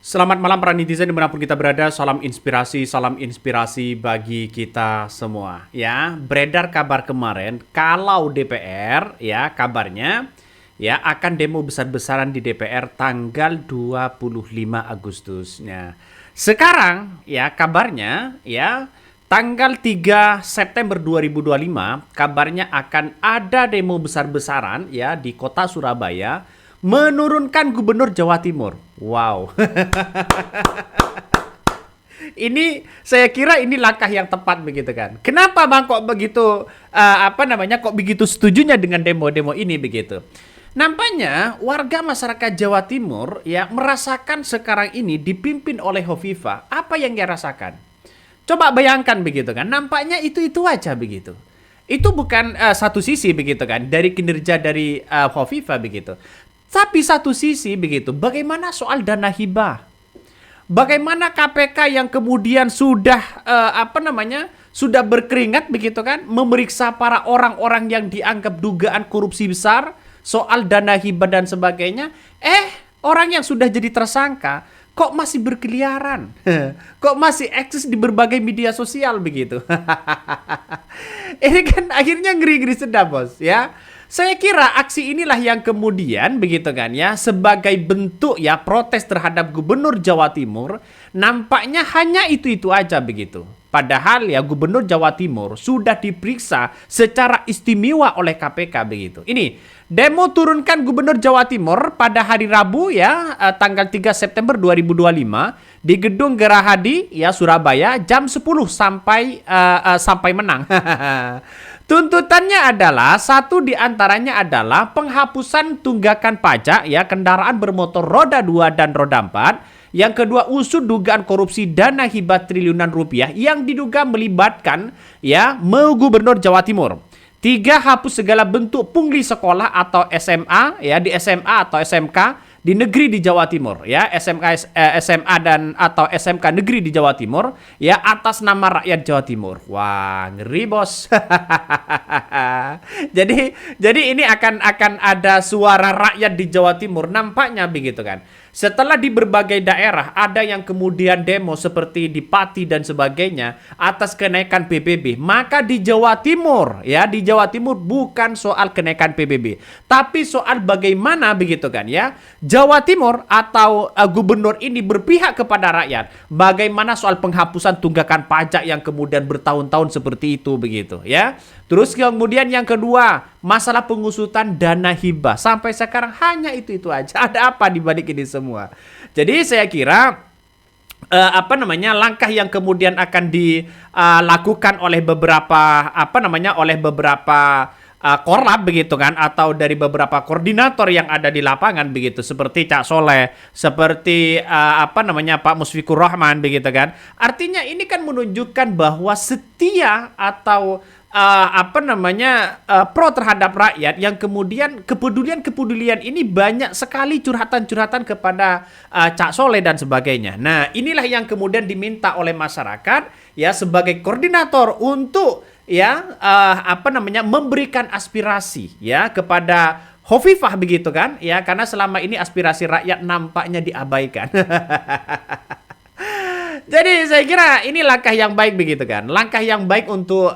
Selamat malam para netizen dimanapun kita berada, salam inspirasi bagi kita semua. Ya, beredar kabar kemarin kalau DPR ya kabarnya ya akan demo besar-besaran di DPR tanggal 25 Agustusnya. Sekarang ya kabarnya ya tanggal 3 September 2025 kabarnya akan ada demo besar-besaran ya di kota Surabaya menurunkan Gubernur Jawa Timur. Wow. Ini saya kira ini langkah yang tepat begitu kan. Kenapa Bang kok begitu kok begitu setujunya dengan demo-demo ini begitu? Nampaknya warga masyarakat Jawa Timur ya merasakan sekarang ini dipimpin oleh Hovifah. Apa yang dia rasakan? Coba bayangkan begitu kan. Nampaknya itu aja begitu. Itu bukan satu sisi begitu kan dari kinerja dari Hovifah begitu. Tapi satu sisi begitu, bagaimana soal dana hibah? Bagaimana KPK yang kemudian sudah sudah berkeringat begitu kan, memeriksa para orang-orang yang dianggap dugaan korupsi besar soal dana hibah dan sebagainya. Orang yang sudah jadi tersangka kok masih berkeliaran, kok masih eksis di berbagai media sosial begitu. Ini kan akhirnya ngeri-ngeri sedap bos ya. Saya kira aksi inilah yang kemudian begitu kan ya sebagai bentuk ya protes terhadap Gubernur Jawa Timur nampaknya hanya itu aja begitu. Padahal ya Gubernur Jawa Timur sudah diperiksa secara istimewa oleh KPK begitu. Ini demo turunkan Gubernur Jawa Timur pada hari Rabu ya tanggal 3 September 2025 di Gedung Gerahadi ya Surabaya jam 10 sampai menang. Tuntutannya adalah satu diantaranya adalah penghapusan tunggakan pajak ya kendaraan bermotor roda 2 dan roda 4. Yang kedua usut dugaan korupsi dana hibah triliunan rupiah yang diduga melibatkan ya Gubernur Jawa Timur. 3 hapus segala bentuk pungli sekolah atau SMA ya di SMA atau SMK di negeri di Jawa Timur ya SMA dan atau SMK negeri di Jawa Timur ya atas nama rakyat Jawa Timur. Wah, ngeri bos. jadi ini akan ada suara rakyat di Jawa Timur nampaknya begitu kan. Setelah di berbagai daerah ada yang kemudian demo seperti di Pati dan sebagainya atas kenaikan PBB, maka di Jawa Timur ya di Jawa Timur bukan soal kenaikan PBB, tapi soal bagaimana begitu kan ya Jawa Timur atau gubernur ini berpihak kepada rakyat. Bagaimana soal penghapusan tunggakan pajak yang kemudian bertahun-tahun seperti itu begitu ya. Terus kemudian yang kedua, masalah pengusutan dana hibah. Sampai sekarang hanya itu aja. Ada apa di balik ini semua? Jadi saya kira langkah yang kemudian akan dilakukan oleh beberapa korlap begitu kan atau dari beberapa koordinator yang ada di lapangan begitu seperti Cak Soleh, seperti Pak Musfikur Rahman begitu kan. Artinya ini kan menunjukkan bahwa setia atau pro terhadap rakyat yang kemudian kepedulian ini banyak sekali curhatan-curhatan kepada Cak Soleh dan sebagainya. Nah, inilah yang kemudian diminta oleh masyarakat ya sebagai koordinator untuk ya memberikan aspirasi ya kepada Hovifah begitu kan ya karena selama ini aspirasi rakyat nampaknya diabaikan. Jadi saya kira ini langkah yang baik begitu kan. Langkah yang baik untuk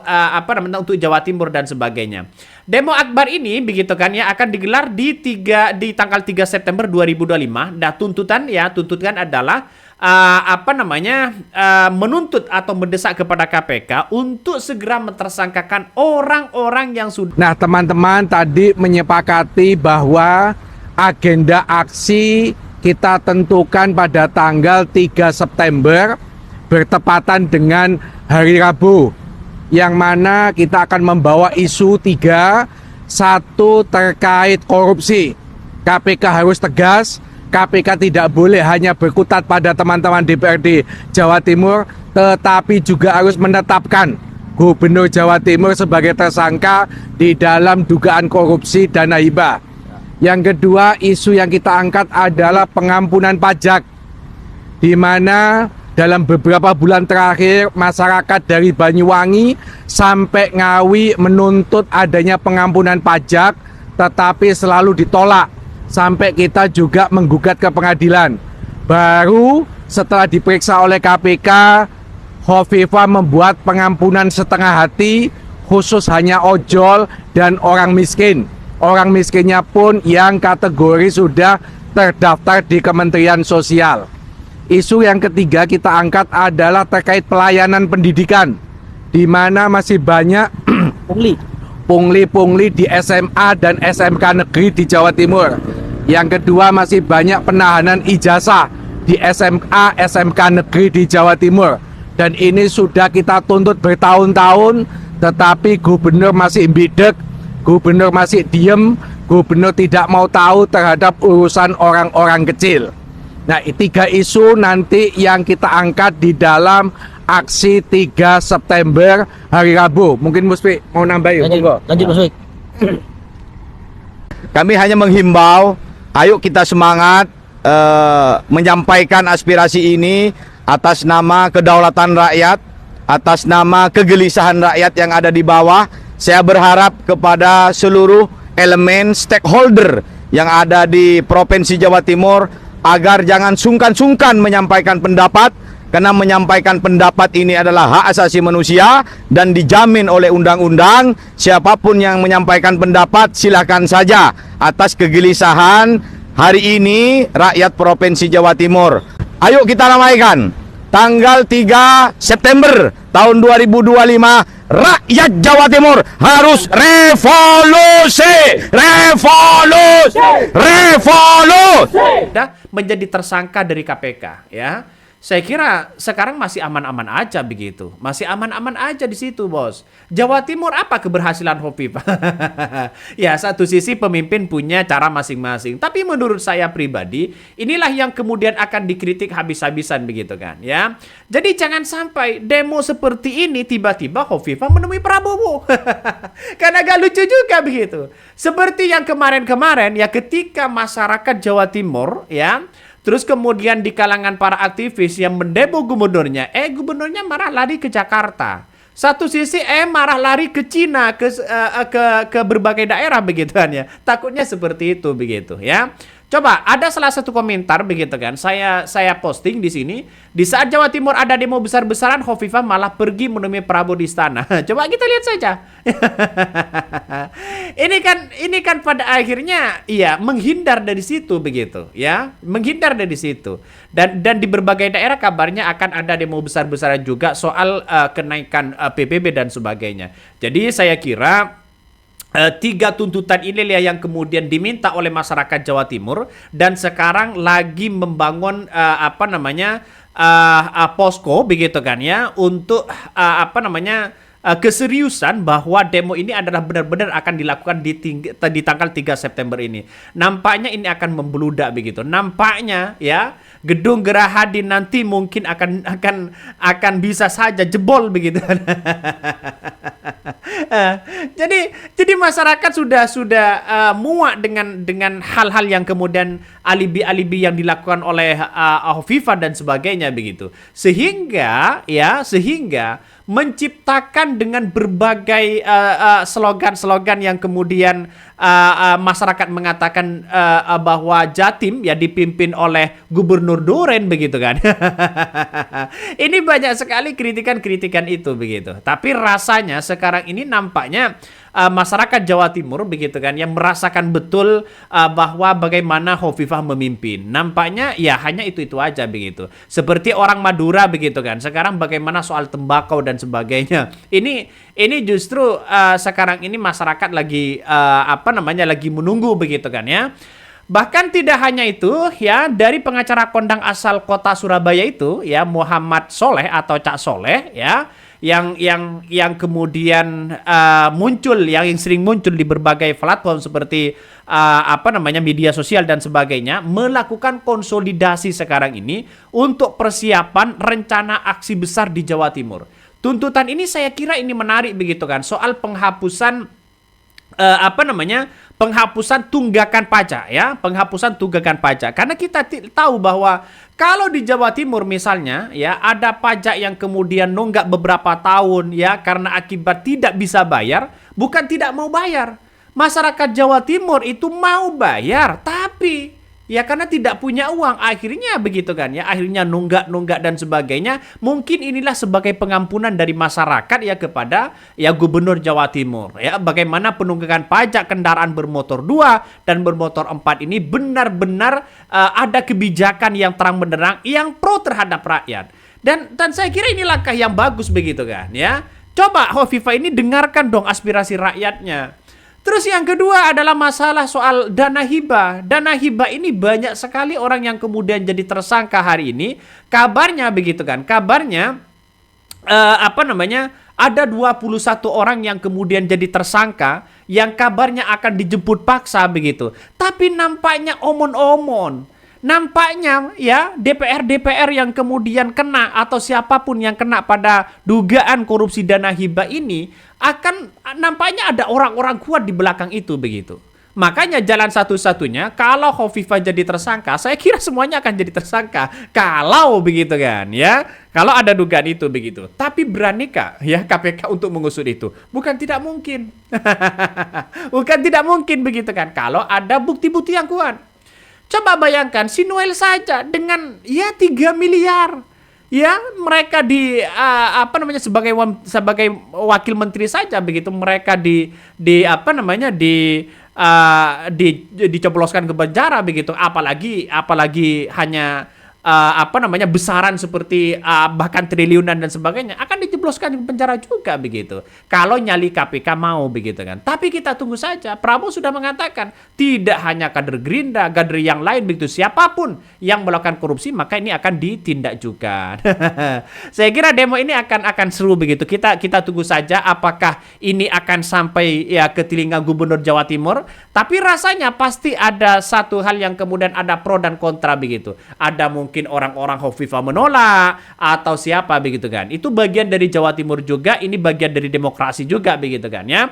untuk Jawa Timur dan sebagainya. Demo akbar ini begitu kan ya akan digelar di tanggal 3 September 2025. Nah, tuntutan adalah menuntut atau mendesak kepada KPK untuk segera mentersangkakan orang-orang yang sudah. Nah, teman-teman tadi menyepakati bahwa agenda aksi kita tentukan pada tanggal 3 September bertepatan dengan hari Rabu, yang mana kita akan membawa isu 3. Satu, terkait korupsi. KPK harus tegas. KPK tidak boleh hanya berkutat pada teman-teman DPRD Jawa Timur, tetapi juga harus menetapkan Gubernur Jawa Timur sebagai tersangka di dalam dugaan korupsi dana hibah. Yang kedua, isu yang kita angkat adalah pengampunan pajak, di mana dalam beberapa bulan terakhir masyarakat dari Banyuwangi sampai Ngawi menuntut adanya pengampunan pajak, tetapi selalu ditolak sampai kita juga menggugat ke pengadilan. Baru setelah diperiksa oleh KPK, Hovifah membuat pengampunan setengah hati khusus hanya ojol dan orang miskin. Orang miskinnya pun yang kategori sudah terdaftar di Kementerian Sosial. Isu yang ketiga kita angkat adalah terkait pelayanan pendidikan, di mana masih banyak pungli di SMA dan SMK negeri di Jawa Timur. Yang kedua masih banyak penahanan ijazah di SMA, SMK negeri di Jawa Timur. Dan ini sudah kita tuntut bertahun-tahun, tetapi gubernur masih bidek, gubernur masih diem, gubernur tidak mau tahu terhadap urusan orang-orang kecil. Nah, 3 isu nanti yang kita angkat di dalam aksi 3 September hari Rabu. Mungkin Musfi mau nambah yuk? Lanjut Mas Wik. Kami hanya menghimbau, ayo kita semangat menyampaikan aspirasi ini atas nama kedaulatan rakyat, atas nama kegelisahan rakyat yang ada di bawah. Saya berharap kepada seluruh elemen stakeholder yang ada di Provinsi Jawa Timur agar jangan sungkan-sungkan menyampaikan pendapat, karena menyampaikan pendapat ini adalah hak asasi manusia dan dijamin oleh undang-undang. Siapapun yang menyampaikan pendapat silakan saja. Atas kegelisahan hari ini rakyat Provinsi Jawa Timur, ayo kita ramaikan tanggal 3 September tahun 2025, rakyat Jawa Timur harus revolusi, revolusi, revolusi. Menjadi tersangka dari KPK, ya. Saya kira sekarang masih aman-aman aja begitu. Masih aman-aman aja di situ, Bos. Jawa Timur apa keberhasilan Hovifah? Ya, satu sisi pemimpin punya cara masing-masing. Tapi menurut saya pribadi, inilah yang kemudian akan dikritik habis-habisan begitu kan, ya. Jadi jangan sampai demo seperti ini tiba-tiba Hovifah menemui Prabowo. Kan agak lucu juga begitu. Seperti yang kemarin-kemarin ya, ketika masyarakat Jawa Timur ya, terus kemudian di kalangan para aktivis yang mendemo gubernurnya, gubernurnya marah lari ke Jakarta. Satu sisi marah lari ke Cina, ke berbagai daerah begitu kan ya. Takutnya seperti itu begitu ya. Coba ada salah satu komentar begitu kan. Saya posting di sini. Di saat Jawa Timur ada demo besar-besaran, Hovifah malah pergi menemui Prabowo di istana. Coba kita lihat saja. Ini kan pada akhirnya iya menghindar dari situ begitu ya. Menghindar dari situ. Dan di berbagai daerah kabarnya akan ada demo besar-besaran juga soal kenaikan PBB dan sebagainya. Jadi saya kira 3 tuntutan inilah yang kemudian diminta oleh masyarakat Jawa Timur, dan sekarang lagi membangun posko begitu kan ya, untuk keseriusan bahwa demo ini adalah benar-benar akan dilakukan di tanggal 3 September ini. Nampaknya ini akan membludak begitu. Nampaknya ya, gedung Gerahadi nanti mungkin akan bisa saja jebol begitu. Jadi masyarakat sudah muak dengan hal-hal yang kemudian alibi-alibi yang dilakukan oleh Hovifah dan sebagainya begitu. Sehingga menciptakan dengan berbagai slogan-slogan yang kemudian masyarakat mengatakan bahwa Jatim ya dipimpin oleh Gubernur Duren begitu kan. Ini banyak sekali kritikan-kritikan itu begitu. Tapi rasanya sekarang ini nampaknya masyarakat Jawa Timur begitu kan yang merasakan betul bahwa bagaimana Hovifah memimpin. Nampaknya ya hanya itu aja begitu. Seperti orang Madura begitu kan. Sekarang bagaimana soal tembakau dan sebagainya. Ini justru sekarang ini masyarakat lagi lagi menunggu begitu kan ya. Bahkan tidak hanya itu ya, dari pengacara kondang asal kota Surabaya itu ya, Muhammad Soleh atau Cak Soleh ya, yang kemudian yang sering muncul di berbagai platform seperti media sosial dan sebagainya, melakukan konsolidasi sekarang ini untuk persiapan rencana aksi besar di Jawa Timur. Tuntutan ini saya kira ini menarik begitu kan, soal penghapusan penghapusan tunggakan pajak ya, penghapusan tunggakan pajak. Karena kita tahu bahwa kalau di Jawa Timur misalnya ya, ada pajak yang kemudian nunggak beberapa tahun ya, karena akibat tidak bisa bayar, bukan tidak mau bayar. Masyarakat Jawa Timur itu mau bayar, tapi Ya karena tidak punya uang, akhirnya begitu kan ya, akhirnya nunggak dan sebagainya. Mungkin inilah sebagai pengampunan dari masyarakat ya kepada ya Gubernur Jawa Timur ya, bagaimana penunggakan pajak kendaraan bermotor 2 dan bermotor 4 ini benar-benar ada kebijakan yang terang benderang yang pro terhadap rakyat. Dan saya kira ini langkah yang bagus begitu kan ya. Coba Hovifah ini dengarkan dong aspirasi rakyatnya. Terus yang kedua adalah masalah soal dana hibah. Dana hibah ini banyak sekali orang yang kemudian jadi tersangka hari ini. Kabarnya begitu kan. Kabarnya ada 21 orang yang kemudian jadi tersangka yang kabarnya akan dijemput paksa begitu. Tapi nampaknya omon-omon. Nampaknya ya DPR yang kemudian kena atau siapapun yang kena pada dugaan korupsi dana hibah ini akan nampaknya ada orang-orang kuat di belakang itu begitu. Makanya jalan satu-satunya kalau Hovifah jadi tersangka, saya kira semuanya akan jadi tersangka. Kalau begitu kan ya, kalau ada dugaan itu begitu. Tapi beranikah ya KPK untuk mengusut itu? Bukan tidak mungkin. Bukan tidak mungkin begitu kan, kalau ada bukti-bukti yang kuat. Coba bayangkan si Noel saja dengan ya 3 miliar. Ya, mereka sebagai wakil menteri saja begitu, mereka dicobloskan ke penjara begitu, apalagi hanya besaran seperti bahkan triliunan dan sebagainya akan dijebloskan ke penjara juga begitu. Kalau nyali KPK mau begitu kan. Tapi kita tunggu saja. Prabowo sudah mengatakan tidak hanya kader Gerindra, kader yang lain begitu, siapapun yang melakukan korupsi maka ini akan ditindak juga. Saya kira demo ini akan seru begitu. Kita tunggu saja apakah ini akan sampai ya ke telinga Gubernur Jawa Timur. Tapi rasanya pasti ada satu hal yang kemudian ada pro dan kontra begitu. Ada mungkin orang-orang Hovifah menolak atau siapa begitu kan. Itu bagian dari Jawa Timur juga, ini bagian dari demokrasi juga begitu kan ya.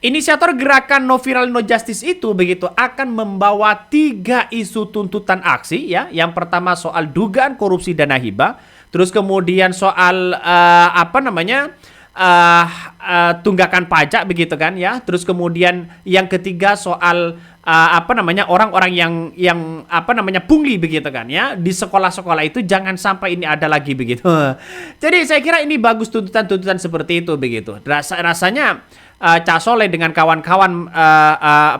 Inisiator gerakan No Viral No Justice itu begitu akan membawa 3 isu tuntutan aksi ya. Yang pertama soal dugaan korupsi dana hibah, terus kemudian soal tunggakan pajak begitu kan ya. Terus kemudian yang ketiga soal orang-orang yang pungli begitu kan ya, di sekolah-sekolah itu jangan sampai ini ada lagi begitu. Jadi saya kira ini bagus tuntutan seperti itu begitu. Rasanya Cak Soleh dengan kawan-kawan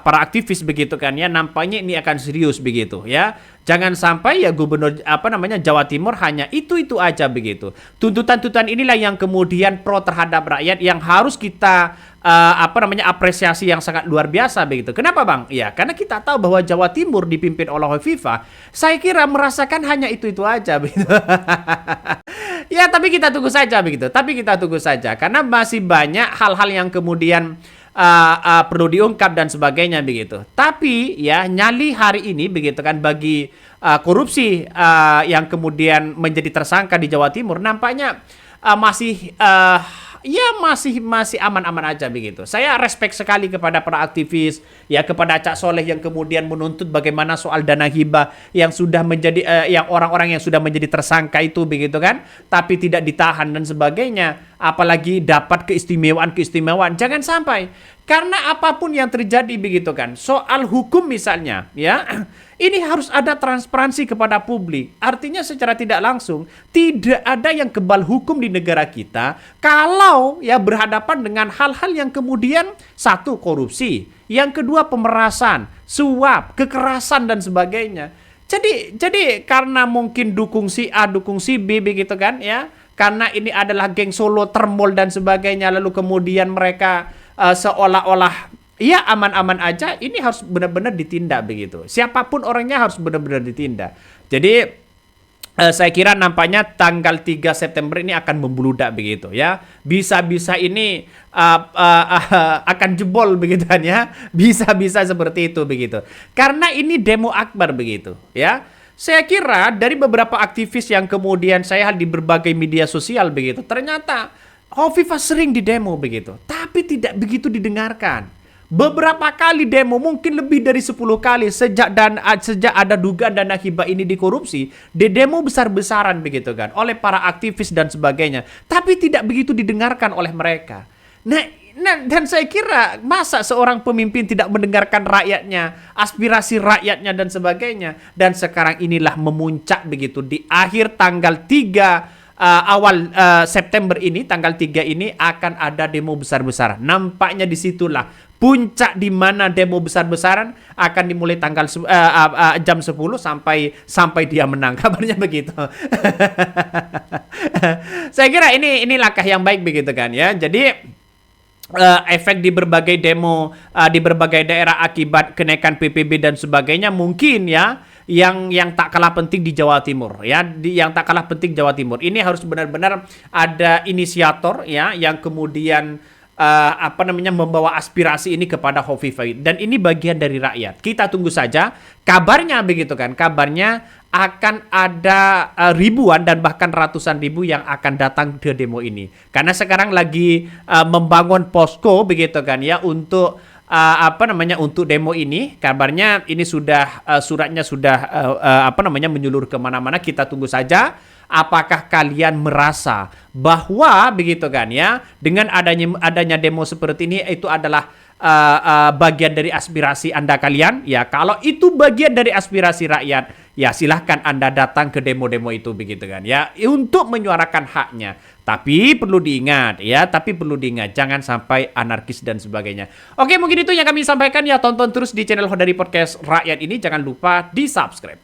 para aktivis begitu kan ya, nampaknya ini akan serius begitu ya. Jangan sampai ya Gubernur Jawa Timur hanya itu aja begitu. Tuntutan inilah yang kemudian pro terhadap rakyat yang harus kita apresiasi yang sangat luar biasa begitu. Kenapa Bang? Ya karena kita tahu bahwa Jawa Timur dipimpin oleh Hovifah, saya kira merasakan hanya itu aja begitu. Ya tapi kita tunggu saja begitu. Karena masih banyak hal-hal yang kemudian perlu diungkap dan sebagainya begitu. Tapi ya nyali hari ini begitu kan bagi korupsi yang kemudian menjadi tersangka di Jawa Timur nampaknya masih aman-aman aja begitu. Saya respect sekali kepada para aktivis, ya kepada Cak Soleh yang kemudian menuntut bagaimana soal dana hibah yang sudah menjadi yang orang-orang yang sudah menjadi tersangka itu begitu kan, tapi tidak ditahan dan sebagainya, apalagi dapat keistimewaan. Jangan sampai, karena apapun yang terjadi begitu kan, soal hukum misalnya, ya. Ini harus ada transparansi kepada publik. Artinya secara tidak langsung tidak ada yang kebal hukum di negara kita kalau ya berhadapan dengan hal-hal yang kemudian satu korupsi, yang kedua pemerasan, suap, kekerasan dan sebagainya. Jadi karena mungkin dukung si A, dukung si B begitu kan ya. Karena ini adalah geng Solo, termol dan sebagainya, lalu kemudian mereka seolah-olah iya aman-aman aja, ini harus benar-benar ditindak begitu. Siapapun orangnya harus benar-benar ditindak. Jadi saya kira nampaknya tanggal 3 September ini akan membludak begitu ya. Bisa-bisa ini akan jebol begitu kan ya. Bisa-bisa seperti itu begitu. Karena ini demo akbar begitu ya. Saya kira dari beberapa aktivis yang kemudian saya lihat di berbagai media sosial begitu, ternyata Hovifah sering di demo begitu, tapi tidak begitu didengarkan. Beberapa kali demo, mungkin lebih dari 10 kali sejak ada dugaan dana hibah ini dikorupsi, di demo besar-besaran begitu kan oleh para aktivis dan sebagainya, tapi tidak begitu didengarkan oleh mereka. Nah, Nah, dan saya kira masa seorang pemimpin tidak mendengarkan rakyatnya, aspirasi rakyatnya dan sebagainya. Dan sekarang inilah memuncak begitu di akhir tanggal 3 awal September ini, tanggal 3 ini akan ada demo besar-besaran. Nampaknya disitulah puncak di mana demo besar-besaran akan dimulai tanggal jam 10 sampai dia menang. Kabarnya begitu. Saya kira ini langkah yang baik begitu kan ya. Jadi efek di berbagai demo di berbagai daerah akibat kenaikan PPB dan sebagainya mungkin ya yang tak kalah penting di Jawa Timur ya, yang tak kalah penting Jawa Timur ini harus benar-benar ada inisiator ya yang kemudian membawa aspirasi ini kepada Hovifah, dan ini bagian dari rakyat. Kita tunggu saja kabarnya begitu kan, kabarnya akan ada ribuan dan bahkan ratusan ribu yang akan datang ke demo ini karena sekarang lagi membangun posko begitu kan ya untuk untuk demo ini. Kabarnya ini sudah suratnya sudah menyulur kemana-mana. Kita tunggu saja apakah kalian merasa bahwa begitu kan ya dengan adanya demo seperti ini itu adalah bagian dari aspirasi Anda kalian ya. Kalau itu bagian dari aspirasi rakyat ya silahkan Anda datang ke demo-demo itu begitu kan ya untuk menyuarakan haknya. Tapi perlu diingat jangan sampai anarkis dan sebagainya. Oke, mungkin itu yang kami sampaikan ya. Tonton terus di channel Hodari Podcast Rakyat ini, jangan lupa di subscribe.